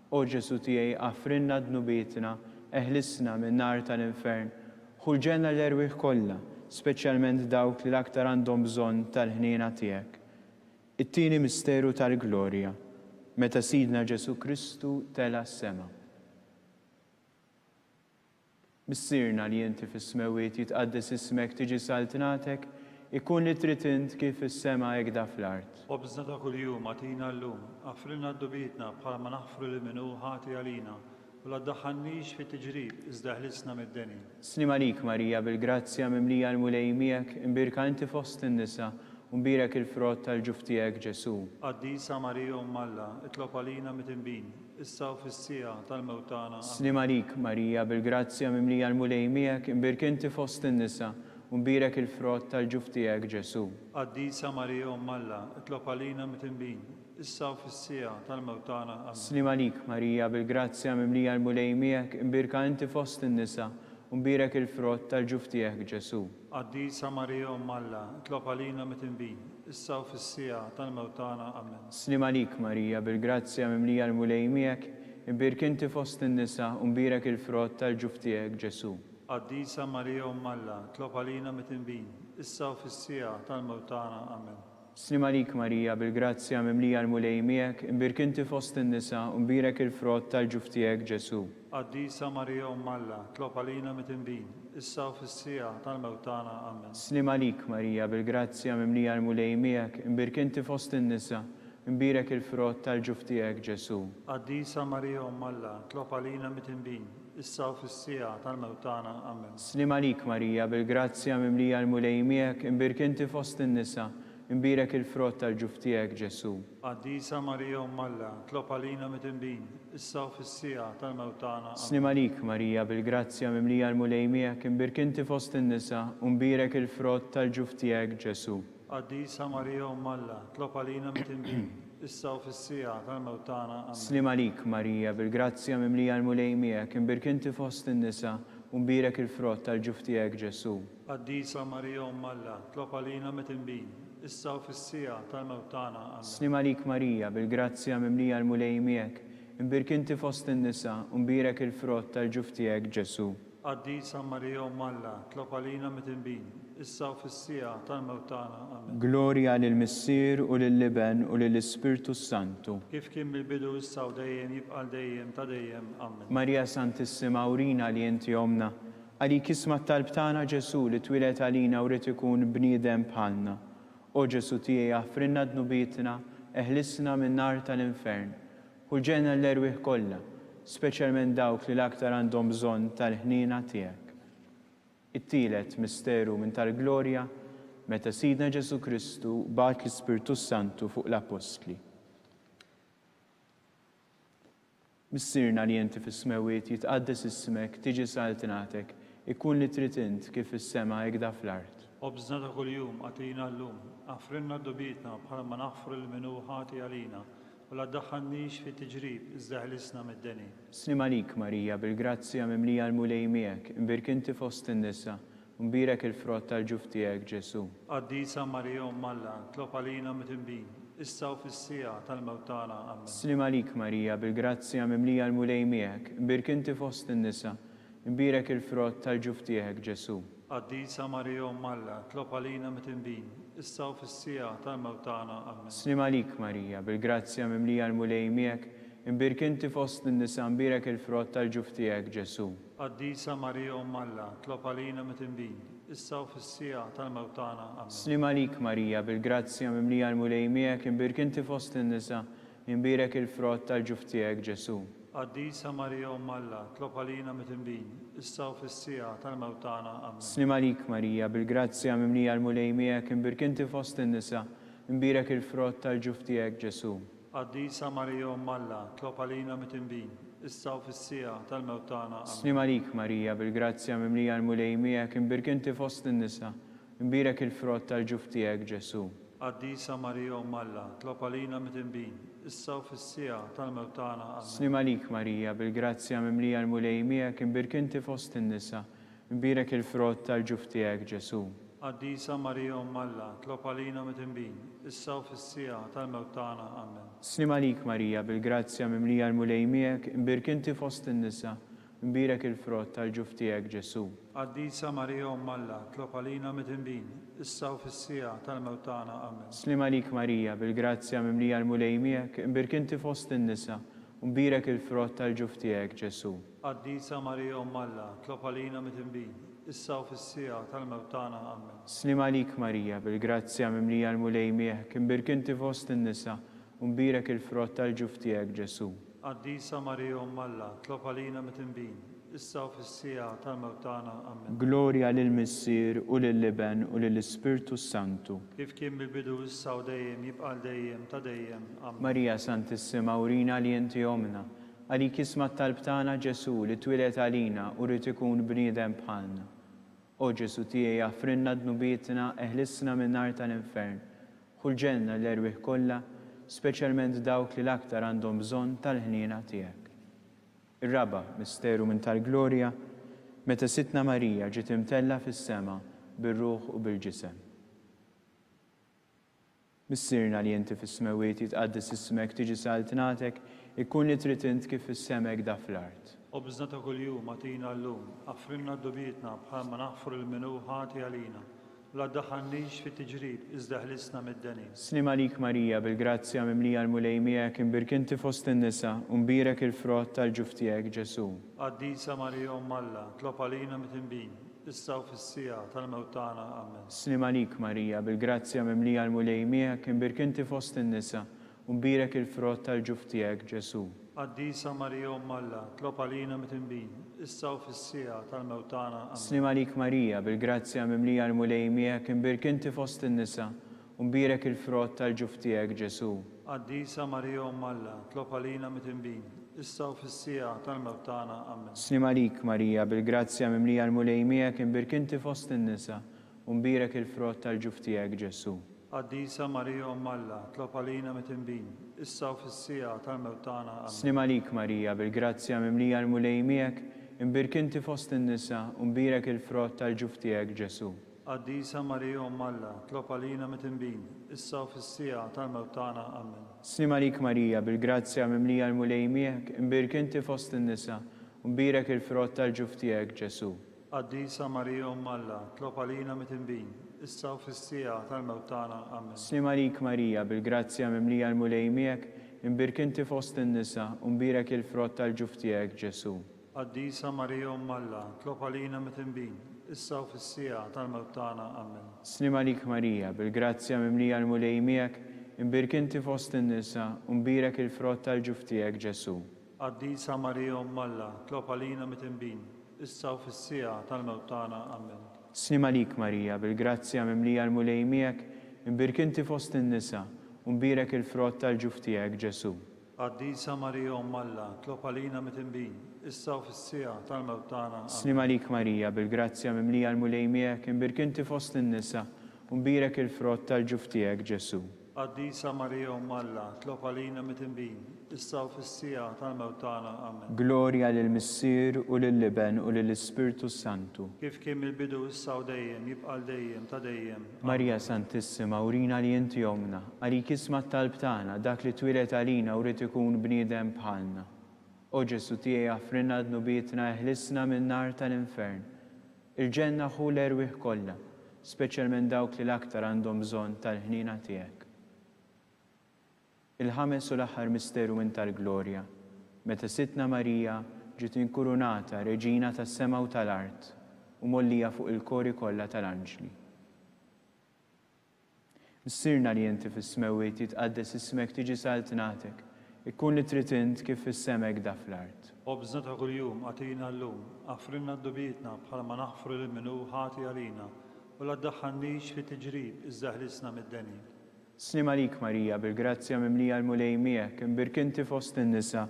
O Ġesu tiegħi għafrinna dnubietna, eħlisna minn nar tal-infern, ħulġenna l-erwieħ kollha, speċjalment dawk li l-aktar għandhom bżonn tal-ħniena tiegħek. It-tieni misteru tal-glorja, meta Sidna Ġesu Kristu tela s-sema. Missirna li inti fis-smewiet jitqaddes ismek tiġi saltinatek, ikun li trid int kif is-sema hekk da fl-art. Obżna ta' kuljum għatina llum, għafrilna d-dubietna bħalma naħfru li minnu ħati għalina, u la ddaħħalniex fi tiġrib iżda ħlisna mid-deni. Slim għalik Marija bil-grazzja mimlija l-mulej miegħek, imbirka inti fost in-nisa, u mbirek il-frott tal-ġuf tiegħek Ġesu. Qaddisa Marija Umm Alla, itlob għalina mit-tinbin, issa u fis-sija tal-mewt tagħna. Slim għalik Marija bil-grazzja mimlija l-mulej miegħek, imbirk inti fost in-nisa, u mbirek il-frott tal-ġuf tiegħek Ġesu. Qaddisa Marija Umm Alla, itlob għalina mit-tinbin, issa u fis-sija tal-mewt tagħna. Amen. Slim għalik Marija bil-grazzja mimlija l-mulej miegħek, imbirka inti fost in-nisa, u mbirek il-frott tal-ġuf tiegħek Ġesu. Qaddisa Marija Umm Alla, itlob għalina mit-tinbin, issa u fis-sija tal-mewt tagħna. Amen. Slim għalik Marija bil-grazzja mimlija l-mulej miegħek, imbirk inti fost in-nisa, u mbirek il-frott tal-ġuf tiegħek Ġesu. Qaddisa Marija Umm Alla, itlob għalina mit-tinbin, issa u fis-sija tal-mewt tagħna. Amen. Slim għalik Marija bil-grazzja mimlija l-mulej miegħek, imbirk inti fost in-nisa, u mbirek il-frott tal-ġuf tiegħek Ġesu. Qaddisa Marija Umm Alla, itlob għalina mit-tinbin, issa u fis-sija tal-mewt tagħna. Amen. Slim għalik Marija bil-grazzja mimlija l-mulej miegħek, imbirk inti fost in-nisa, imbirek il-frott tal-ġuf tiegħek Ġesu. Qaddisa Marija Umm Alla, itlob għalina mit-tinbin, issa u fis-sija tal-mewt tagħna. Amen. Slim għalik Marija bil-grazzja mimlija l-mulej miegħek, imbirk inti fost in-nisa, imbirek il-frott tal-ġuf tiegħek Ġesu. Qaddisa Marija Umm Alla, itlob għalina mit-tinbin, issa u fis-sija tal-mewt tagħna. Amen. Slim għalik Marija bil-grazzja mimlija l-mulej miegħek, imbirk inti fost in-nisa, u mbirek il-frott tal-ġuf tiegħek Ġesu. Qaddisa Marija Umm Alla, itlob għalina mit-tinbin, issa u fis-sija tal-mewt tagħna. Amen. Slim għalik Marija bil-grazzja mimlija l-mulej miegħek, imbirk inti fost in-nisa, u mbirek il-frott tal-ġuf tiegħek Ġesu. Qaddisa Marija Umm Alla, itlob għalina mit-tinbin, issa u fis-sija tal-mewt tagħna. Amen. Slim għalik Marija bil-grazzja mimlija l-mulej miegħek, imbirk inti fost in-nisa, u mbirek il-frott tal-ġuf tiegħek Ġesu. Qaddisa Marija Umm Alla, itlob għalina mit-tinbin, issa u fis-sija tal-mewt tagħna. Amen. Glorja lill-Missier u lill-Liben u lill-Ispirtu Santu. Kif kien mill-bidu issa u dejjem jibqa' dejjem ta' dejjem. Amen. Marja Santissima, urina li inti omna, għalik isma tal-btana Ġesu li twilet għalina u rrid ikun bniedem bħalna. O Ġesu tiegħi għafrinna dnubietna, eħlisna minn nar tal-infern, ħulġenna l-erwieħ kollha, speċjalment dawk li l-aktar għandhom bżonn tal-ħniena tiegħek. It-tielet misteru minn tal-glorja, meta Sidna Ġesu Kristu bagħat l-Ispirtu Santu fuq l-Apostli. Missirna li inti fis-smewiet jitqaddes ismek, tiġi saltinatek, ikun li trid int kif is-sema hekk da fl-art. Obżna ta' kuljum għatina l-lum, għafrinna d-dobitna bħalma naħfru l-minu ħati għalina, u la ddaħħalniex fi tiġrib, iżda ħlisna mid-deni. Snim għalik, Marija, bil-grazzja mimlija l-mulej miegħek, imbirk inti fost in-nisa, mbirek il-frott tal-ġuf tiegħek, Ġesu. Qaddisa Marija Alla, tlob għalina mit-imbin, issa u fis-sija tal-mewtana. Amen. Snim għalik, Marija, bil-grazzja mimlija l-mulej miegħek, imbirk inti fost in-nisa, mbirek il-frott tal-ġuf tiegħek, Ġesu. Qaddisa Marija Alla, tlob għalina mit-imbin, issa u fis-sija tal-mewtana. Amen. Snim għalik, Marija, bil-grazzja mimlija l-mulej miegħek, imbirk inti fost in-nisa, mbirek il-frott tal-ġuf tiegħek, Ġesu. Qaddisa Marija Alla, tlob għalina mit-imbin, issa u fis-sija tal-mewtana. Amen. Snim għalik, Marija, bil-grazzja mimlija l-mulej miegħek, imbirk inti fost in-nisa, imbirek il-frott tal-ġuf tiegħek, Ġesu. Qaddisa Marija Alla, tlob għalina mit-imbin, issa u fis-sija tal-mewtana. Amen. Snim għalik, Marija, bil-grazzja mimlija l-mulej miegħek, imbirk inti fost in-nisa, imbirek il-frott tal-ġuf tiegħek, Ġesu. Qaddisa Marija Alla, tlob għalina mit-imbin, issa u fis-sija tal-mewtana. Amen. Snim għalik, Marija, bil-grazzja mimlija l-mulej miegħek, imbirk inti fost in-nisa, imbirek il-frott tal-ġuf tiegħek, Ġesu. Qaddisa Marija Alla, tlob għalina mit-imbin, issa u fis-sija tal-mewtana. Amen. Snim għalik, Marija, bil-grazzja mimlija l-mulej miegħek, imbirk inti fost in-nisa, imbirek il-frott tal-ġuf tiegħek, Ġesu. Qaddisa Marija Alla, tlob għalina mit-imbin, issa u fis-sija tal-mewtana. Amen. Snim għalik, Marija, bil-grazzja mimlija l-mulej miegħek, imbirk inti fost in-nisa, imbirek il-frott tal-ġuf tiegħek, Ġesu. Qaddisa Marija Alla, tlob għalina mit-imbin, issa u fis-sija tal-mewtana. Amen. Slim għalik, Marija, bil-grazzja mimlija l-mulej miegħek, imbirk inti fost in-nisa, imbirek il-frott tal-ġuf tiegħek, Ġesu. Qaddisa Marija Alla, tlob għalina mit-imbin, issa u fis-sija tal-mewtana. Amen. Slim għalik, Marija, bil-grazzja mimlija l-mulej miegħek, imbirk inti fost in-nisa, imbirek il-frott tal-ġuf tiegħek, Ġesu. Qaddisa Marija Alla, tlob għalina mit-imbin, issa u fis-sija tal-mewtana. Amen. Glorja lill-Missier u lill-Liben u lill-Ispirtu Santu. Kif kien bil-bidu issa u dejjem jibqa' dejjem ta' dejjem. Amen. Marija Santissima, urina li inti omna, għalik isma talb tagħna Ġesu li twilet għalina u rrid ikun bniedem bħalna. O Ġesu tiegħi jaffrinna dnubietna, eħlisna minn nar tal-infern, ħulġenna l-erwieħ kollha, speċjalment dawk li l-aktar għandhom bżonn tal-ħniena tiegħek. Ir-raba' misteru minn tal-glorja, meta sitna Marija ġiet imtella fis-sema bir-ruħ u bil-ġisem. Missirna li inti fis-smewiet jitqaddis ismek tiġi saltnatek, ikkun li trid int kif fis-semek da fl-art. Obżna ta' kuljum għatina l-lum, għafrinna d-dobietna bħalma naħfru l-minu ħati għalina, la ddaħħalniex fi tiġrib, iżda ħlisna mid-deni. Snim għalik, Marija, bil-grazzja mimlija l-mulej miegħek, imbirk inti fost in-nisa, u mbirek il-frott tal-ġuf tiegħek, Ġesu. Qaddisa Marija Alla, tlob għalina mit-imbin, issa u fis-sija tal-mewtana. Amen. Snim għalik, Marija, bil-grazzja mimlija l-mulej miegħek, imbirk inti fost in-nisa, u mbirek il-frott tal-ġuf tiegħek, Ġesu. Qaddisa Marija Alla, tlob għalina mit-imbin, issa u fis-sija tal-mewtana. Amen. Snim għalik, Marija, bil-grazzja mimlija l-mulej miegħek, imbirk inti fost in-nisa, u mbirek il-frott tal-ġuf tiegħek, Ġesu. Qaddisa Marija Alla, tlob għalina mit-imbin, issa u fis-sija tal-mewtana. Amen. Snim għalik, Marija, bil-grazzja mimlija l-mulej miegħek, imbirk inti fost in-nisa, u mbirek il-frott tal-ġuf tiegħek, Ġesu. Qaddisa Marija Alla, tlob għalina mit-imbin, issa u fis-sija tal-mewtana. Amen. Snim għalik, Marija, bil-grazzja mimlija l-mulej miegħek, imbirk inti fost in-nisa, u mbirek il-frott tal-ġuf tiegħek, Ġesu. Qaddisa Marija Alla, tlob għalina mit-imbin, issa u fis-sija tal-mewtana. Amen. Snim għalik, Marija, bil-grazzja mimlija l-mulej miegħek, imbirk inti fost in-nisa, u mbirek il-frott tal-ġuf tiegħek, Ġesu. Qaddisa Marija Alla, tlob għalina mit-imbin, issa u fis-sija tal-mewtana. Amen. Snim għalik, Marija, bil-grazzja mimlija l-mulej miegħek, imbirk inti fost in-nisa, u mbirek il-frott tal-ġuf tiegħek, Ġesu. Qaddisa Marija Alla, tlob għalina mit-imbin, issa u fis-sija tal-mewtana. Amen. Snim għalik, Marija, bil-grazzja mimlija l-mulej miegħek, imbirk inti fost in-nisa, u mbirek il-frott tal-ġuf tiegħek, Ġesu. Qaddisa Marija Alla, tlob għalina mit-imbin, issa u fis-sija tal-mewtana. Amen. Snim għalik, Marija, bil-grazzja mimlija l-mulej miegħek, imbirk inti fost in-nisa, u mbirek il-frott tal-ġuf tiegħek, Ġesu. Qaddisa Marija Umm Alla, tlob għalina mit-tinbin, issa u fis-sija tal-mewt tagħna. Amen. Slim għalik Marija, bil-grazzja mimlija l-mulej miegħek, imbirkinti fost in-nisa, u mbirek il-frott tal-ġuf tiegħek Ġesu. Qaddisa Marija Umm Alla, tlob għalina mit-tinbin, issa u fis-sija tal-mewt tagħna. Amen. Glorja lill-Missier u lill-Liben u lill-Ispirtu Santu. Kif kien mill-bidu issa u dejjem, jibqa' dejjem ta' dejjem. Marija Santissima, urina li inti omna, għalik isma t-talb tagħna, dak li twilet għalina u rrid ikun bniedem bħalna. O Ġesu tiegħi affrinna dnubietna eħlisna min-nar tal-infern. Il-ġenna ħu l-erwieħ kollha, speċjalment dawk li l-aktar għandhom bżonn tal-ħnina tiegħek. Il-ħames u l-aħħar misteru minn tal-glorja, meta Sitna Marija ġiet inkurunata reġina tas-sema u tal-art u mollija fuq il-kori kollha tal-anġli. Missirna li inti fis-smewiet jitqaddes ismek tiġi saltnatek, ikkun li trid int kif fis-semek da fl-art. Obżna ta' kuljum għatina llum, affrinna d-dubietna bħalma naħfru l-minu ħati għalina, u la ddaħħalniex fit-tiġrib iż-żaħlisna mid-deni. Slim għalik Marija, bil-grazzja mimlija l-mulej miegħek, imbirkinti fost in-nisa,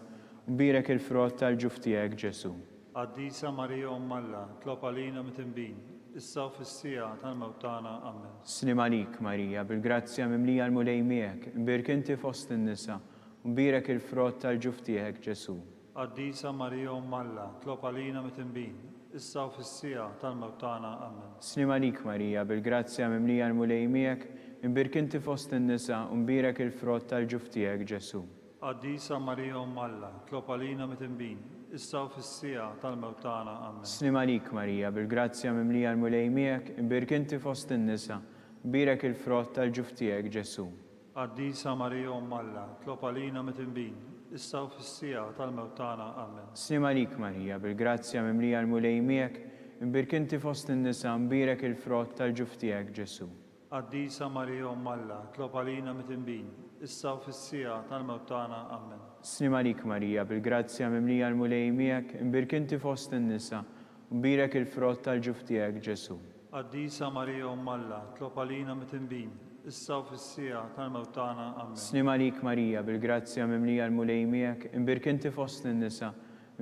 u mbirek il-frott tal-ġuf tiegħek Ġesu. Qaddisa Marija Umm Alla, tlob għalina mit-tinbin, issa u fis-sija tal-mewt tagħna. Amen. Slim għalik Marija, bil-grazzja mimlija l-mulej miegħek, imbirkinti fost in-nisa, u mbirek il-frott tal-ġuf tiegħek Ġesu. Qaddisa Marija Umm Alla, tlob għalina mit-tinbin, issa u fis-sija tal-mewt tagħna. Amen. Slim għalik Marija, bil-grazzja mimlija l-mulej miegħek, imbirkinti fost in-nisa, u mbirek il-frott tal-ġuf tiegħek Ġesu. Qaddisa Marija Umm Alla, tlob għalina mit-tinbin, issa u fis-sija tal-mewt tagħna. Amen. Slim għalik Marija, bil-grazzja mimlija l-mulej miegħek, imbirkinti fost in-nisa, mbirek il-frott tal-ġuf tiegħek Ġesu. Qaddisa Marija Umm Alla, tlob għalina mit-tinbin, issa u fis-sija tal-mewt tagħna. Amen. Slim għalik Marija, bil-grazzja mimlija l-mulej miegħek, imbirkinti fost in-nisa, mbirek il-frott tal-ġuf tiegħek Ġesu. Qaddisa Marija Umm Alla, tlob għalina mit-tinbin, issa u fis-sija tal-mewt tagħna. Amen. Slim għalik Marija, bil-grazzja mimlija l-mulej miegħek, imbirkinti fost in-nisa, mbirek il-frott tal-ġuf tiegħek Ġesu. Qaddisa Marija Umm Alla, tlob għalina mit-tinbin, issa u fis-sija tal-mewt tagħna. Amen. Slim għalik Marija, bil-grazzja mimlija l-mulej miegħek, imbirkinti fost in-nisa,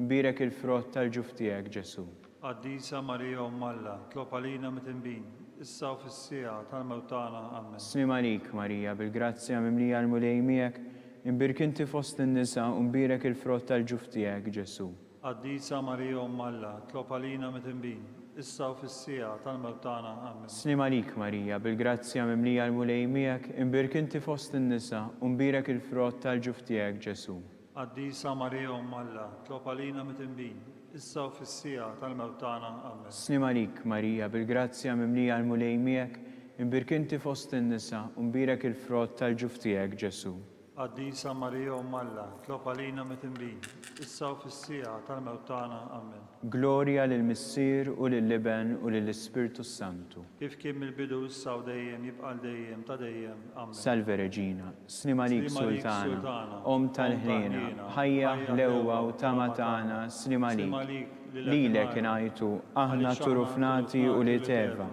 mbirek il-frott tal-ġuf tiegħek Ġesu. Qaddisa Marija Umm Alla, tlob għalina mit-tinbin, issa u fis-sija tal-mewt tagħna. Amen. Slim għalik Marija, bil-grazzja mimlija l-mulej miegħek, imbirkinti fost in-nisa, mbirek il-frott tal-ġuf tiegħek Ġesu. Qaddisa Marija Umm Alla, tlob għalina mit-tinbin, issa u fis-sija tal-mewt tagħna. Amen. Slim għalik Marija, bil-grazzja mimlija l-mulej miegħek, imbirkinti fost in-nisa, mbirek il-frott tal-ġuf tiegħek Ġesu. Qaddisa Marija Umm Alla, tlob għalina mit-tinbin, issa u fis-sija tal-mewt tagħna. Amen. Slim għalik Marija, bil-grazzja mimlija l-mulej miegħek, imbirkinti fost in-nisa, mbirek il-frott tal-ġuf tiegħek Ġesu. Qaddisa Marija Umm Alla, tlob għalina mit-tinbin, issa u fis-sija tal-mewt tagħna. Amen. Glorja lill-Missier u lill-Liben u lill-Ispirtu Santu. Kif kien mill-bidu issa u dejjem, jibqa' dejjem ta' dejjem. Amen. Salve Reġina, slim għalik Slim għalik, Sultana, Sultana, Om tal-ħnina, ħajja l-ewwa u tama tagħna, slim għalik. Lilek ingħajtu, aħna turufnati u li teva.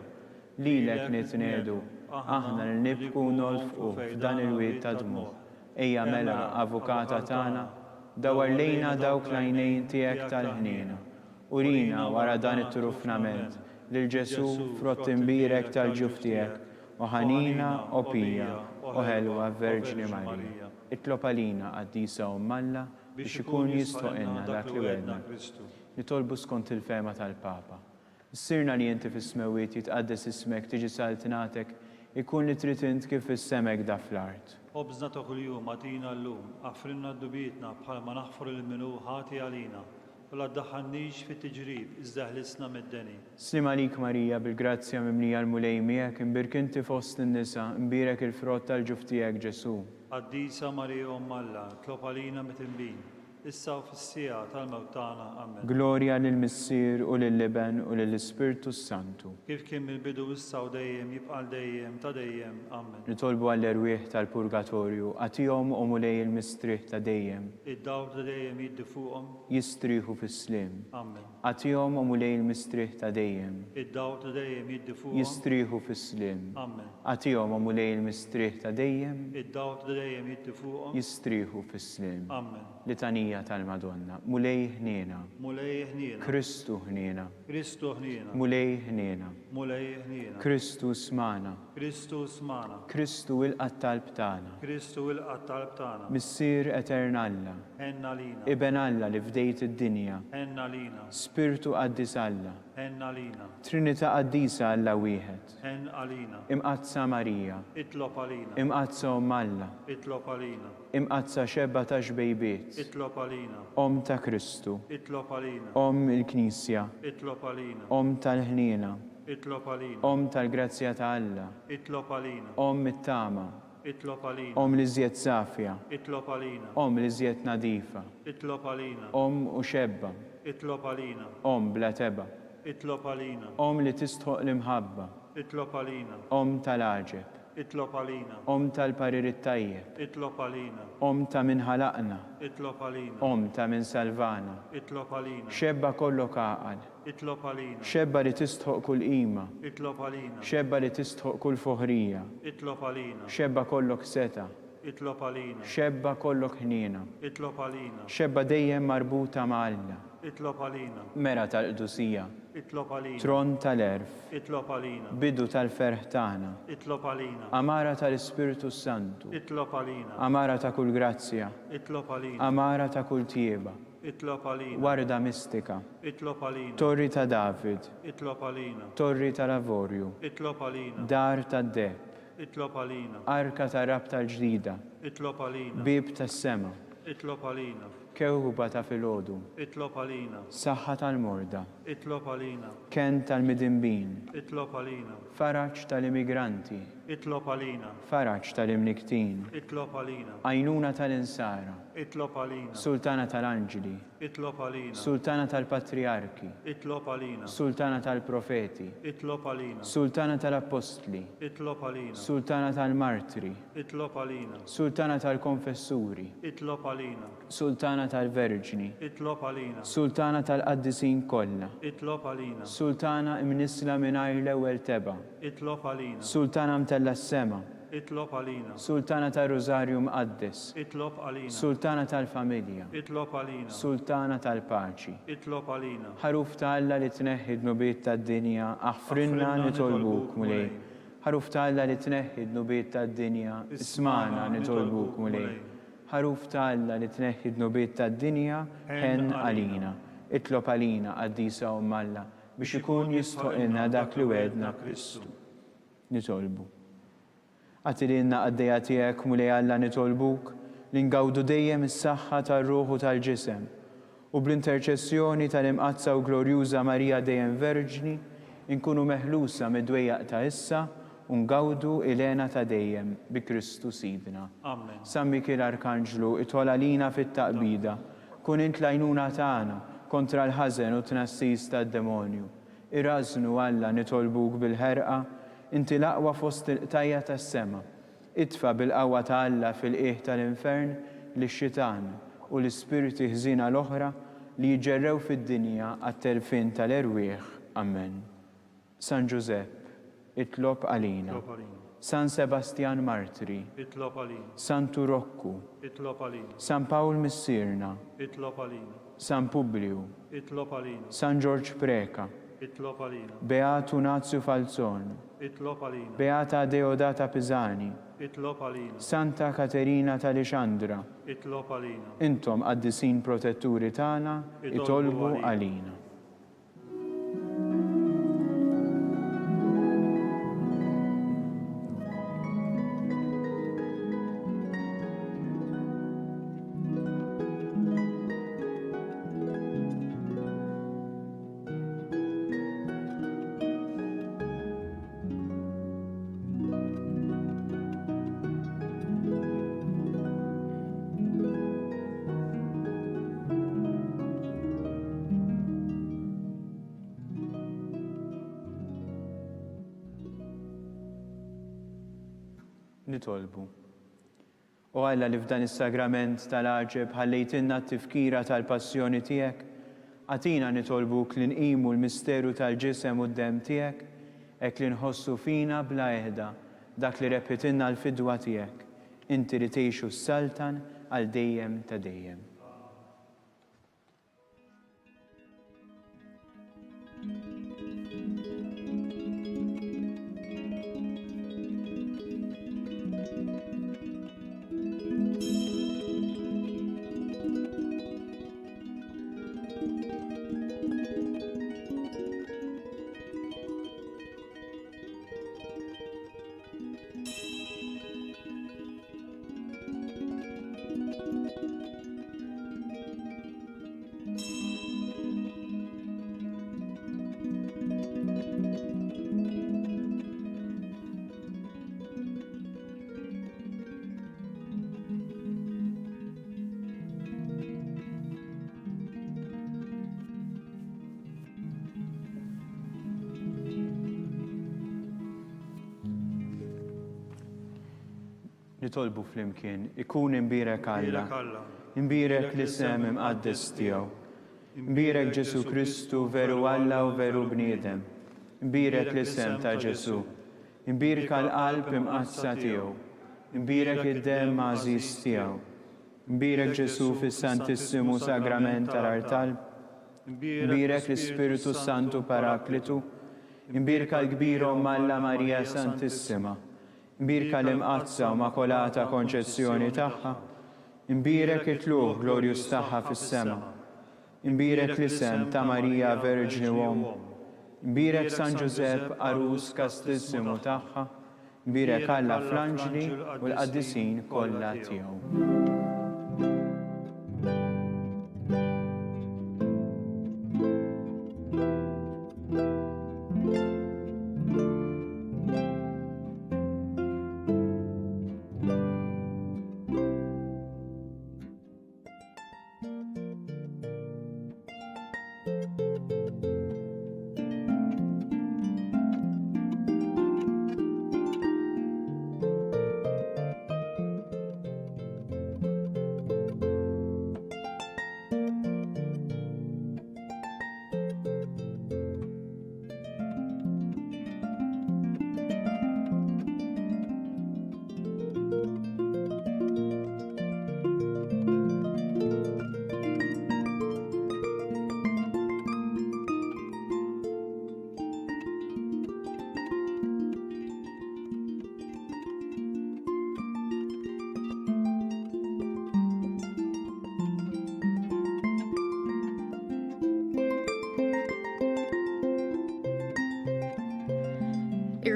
Lilek nitnedu, aħna l-nibku nolfqu f'dan il-wiet ta' dmuħ. Ejja mela avukata tagħna, dawar lejna dawk l-għajnejn tiegħek tal-ħnina. Urina wara dan it-turufnament lil Ġesu frott imbirek tal-ġuf tiegħek, u ħanina opija u ħelwa Verġni Marija. Itlob għalina Qaddisa Umm Alla biex ikun jistoqilna dak li wedna. Nitolbu skont il-fema tal-Papa. Issirna li inti fis-smewiet jitqaddes ismek tiġi saltinatek, ikun li trid int kif is-semek da fl-art. Obżna ta' kuljum għatina llum, affrinna d-dubietna bħalma naħfru l-minu ħati għalina, u la ddaħħalniex fit-tiġrib iżdaħlisna mid-deni. Slim għalik Marija, bil-grazzja mimlija l-mulej miegħek, imbirkinti fost in-nisa, mbirek il-frott tal-ġuf tiegħek Ġesu. Qaddisa Marija Umm Alla, tlob għalina mit-tinbin, issa u fis-sija tal-mewt tagħna. Amen. Glorja lill-Missier u lill-Liben u lill-Ispirtu Santu. Kif kien mill-bidu issa u dejjem jibqa' dejjem ta' dejjem. Amen. Nitolbu għall-erwieħ tal-Purgatorju, għatihom u mulej il-mistrieħ ta' dejjem, Id-dawl ta' dejjem jiddi fuqhom. jistrieħu fis-slim. Amen. Għatihom u mulej il-mistrieħ ta' dejjem, Id-dawl ta' dejjem jiddi fuqhom. jistrieħu fis-slim. Amen. Għatihom u mulej il-mistrieħ ta' dejjem, Id-dawl ta' dejjem jiddi fuqhom. jistrieħu fis-slim. Amen. Litanija tal-Madonna, mulej ħniena, Mulej ħniena. Kristu ħniena, Kristu ħniena. mulej ħniena, Mulej ħniena. Kristu smana, Kristu smana. Kristu il-qattalb tagħna, Kristu il-qattalb tagħna. Missier Eternalla, Henna lina. Iben Alla li fdejt id-dinja, Henna lina. Spiritu Qaddis Alla, Henna lina. Trinità Qaddisa Alla wieħed, Hen alina. imqazza Marija, Itlob alina. imqazza Om Alla, Itlob alina. imqazza xebba ta' xbejbiet, Itlob alina. Om ta' Kristu, Itlob alina. Om il-Knisja, Itlob alina. Om tal-ħniena, Itlob alina. Om tal-Grazzja ta' Alla, Itlob alina. Om it-tama, Itlob alina. Om li żjed safja, Itlob alina. Om li żjed nadifa, Itlob alina. Om u xebba, Itlob alina. Om bla teba, Itlob alina. Om li tistħoq l-imħabba, Itlob alina. Om tal-aġeb, Itlob alina. Om tal-parir it-tajjeb, Itlob alina. Om ta' min ħalaqna, Itlob alina. Om ta' min salvana, Itlob alina. xebba kollok għaqal, Itlob alina. xebba li tistħoq kull qima, Itlob alina. xebba li tistħoq kull foħrija, Itlob alina. xebba kollok seta, Itlob alina. xebba kollok ħniena, Itlob alina. xebba dejjem marbuta ma' Alla, Itlob alina. mera tal-qdusija, Itlob alina. tron tal-erf, Itlob alina. bidu tal-ferħ tagħna, Itlob alina. amara tal-Ispiritu Santu, Itlob alina. amara ta' kull grazzja, Itlob alina. amara ta' kull tieba, Itlob alina. warda mistika, Itlob alina. torri ta' David, Itlob alina. torri ta' lavorju, Itlob alina. dar ta' deb, Itlob alina. arka ta' rab tal-ġdida, Itlob alina. bib tas sema, Itlob alina. kewba ta' filgħodu, Itlob alina. saħħa tal-morda, Itlob alina. ken tal-midimbin, Itlob alina. faraġġ tal-immigranti, Itlob alina. faraġġ tal-imniktin, Itlob alina. għajnuna tal-insara, Itlob alina. sultana tal-anġli, Itlob alina. sultana tal-patriarki, Itlob alina. sultana tal-profeti, Itlob alina. sultana tal-apostli, Itlob alina. sultana tal-martri, Itlob alina. sultana tal-konfessuri, Itlob alina. sultana tal-verġni, Itlob alina. sultana tal-qaddisin kollha, Itlob alina. sultana imnisla mingħajr l-ewwel teba, Itlob alina. sultana mtella s-sema, Itlob alina. sultana tal-Rożarju mqaddes, Itlob alina. sultana tal-familja, Itlob alina. sultana tal-paċi. Itlob alina. Ħaruf ta' Alla li tneħħid nubiet tad-dinja, aħfrinna nitolbuk mulej. Ħaruf ta' Alla li tneħħid nubiet tad-dinja, ismana nitolbuk mulej. Ħaruf ta' Alla li tneħħid nubiet tad-dinja, ħen għalina. Itlob għalina għaddisa u malla biex ikun jistoqilna dak li wedna Kristu. Nitolbu. Għatilina għaddeja tiegħek mulej Alla nitolbuk li ngawdu dejjem is-saħħa tar-ruħu tal-ġisem u bl-interċessjoni tal-imqazza u glorjuża Marija dejjem Verġni inkunu meħlusa mid-dwejjaq ta' issa u ngawdu ilena ta' dejjem bi Kristu sidna. Amen. San Mikil Arkanġlu itħola lina fit-taqbida, kun int lajnuna tagħna kontra l-ħażen u tnassis tad-demonju. Irrażnu Alla nitolbuk bil-ħerqa, inti l-aqwa fost il-qtajja tas-sema. Itfa bil-qawwa ta' Alla fil-qiegħ tal-infern lix-xitan u l-ispiriti ħżina l-oħra li jġerrew fid-dinja għat-telfin tal-erwieħ. Amen. San Giuseppe, itlob għalina. Itlob alina. San Sebastian Martri, Itlob alina. San Turokku, Itlob alina. San Paul Missirna, Itlob alina. San Publiu, Itlob alina. San George Preka, Itlob alina. Beatu Nazio Falzon, Itlob alina. Beata Deodata Pisani, Itlob alina. Santa Caterina tal-Ixandra, Itlob alina. intom għaddisin protetturi tagħna, itolbu għalina. Nitolbu. U Alla li f'dan is-sagrament tal-aġeb ħallejtilna t-tifkira tal-passjoni tiegħek, għatina nitolbuk li nqimu l-misteru tal-ġisem u d-dem tiegħek, hekk li nħossu fina bla eħda dak li repetilna l-fidwa tiegħek, inti li tgħixu s-saltan għal dejjem ta' dejjem. Nitolbu flimkien, ikun imbirek Alla, imbirek l-isem imqaddes tiegħu, imbirek Ġesu Kristu veru Alla u veru bniedem, imbirek l-isem ta' Ġesu, imbirek l-qalb imqazza tiegħu, imbirek id-dem għażiż tiegħu, imbirek Ġesu fis-Santissimu Sagrament tal-Artalb, imbirek l-Ispiritu Santu Paraklitu, imbirek l-kbir Alla Marija Santissima, imbirek l-imqazza u makolata konċezzjoni tagħha, imbirek it-tluq glorjus tagħha fis-sema, imbirek l-isem ta' Marija Verġni Uom, imbirek San Ġusepp Arus Kastissimu tagħha, imbirek Alla fl-anġli u l-qaddisin kollha tiegħu.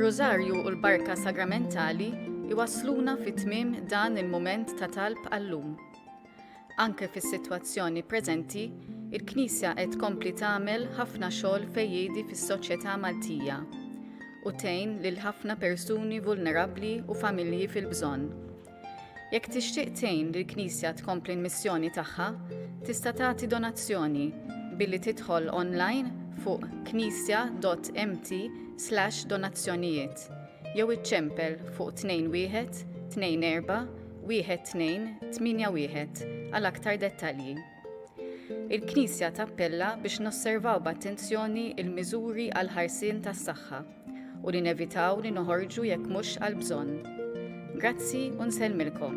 Ir-Rożarju u l-Barka Sagramentali iwassluna fit-tmiem dan il-mument ta' talb għallum. Anke fis-sitwazzjoni preżenti, il-Knisja qed tkompli tagħmel ħafna xogħol fejjiedi fis-soċjetà Maltija u tgħin lil ħafna persuni vulnerabbli u familji fil-bżonn. Jekk tixtieq tgħin li l-Knisja tkompli l-missjoni tagħha, tista' tagħti donazzjoni billi tidħol online fuq knisja.mt/donazzjonijiet jew iċċempel fuq 21 24 12 81 għal aktar dettalji. Il-Knisja tappella biex nosservaw b'attenzjoni il-miżuri għal ħarsien tas-saħħa u li nevitaw li noħorġu jekk mhux għal bżonn. Grazzi u nsellmilkom.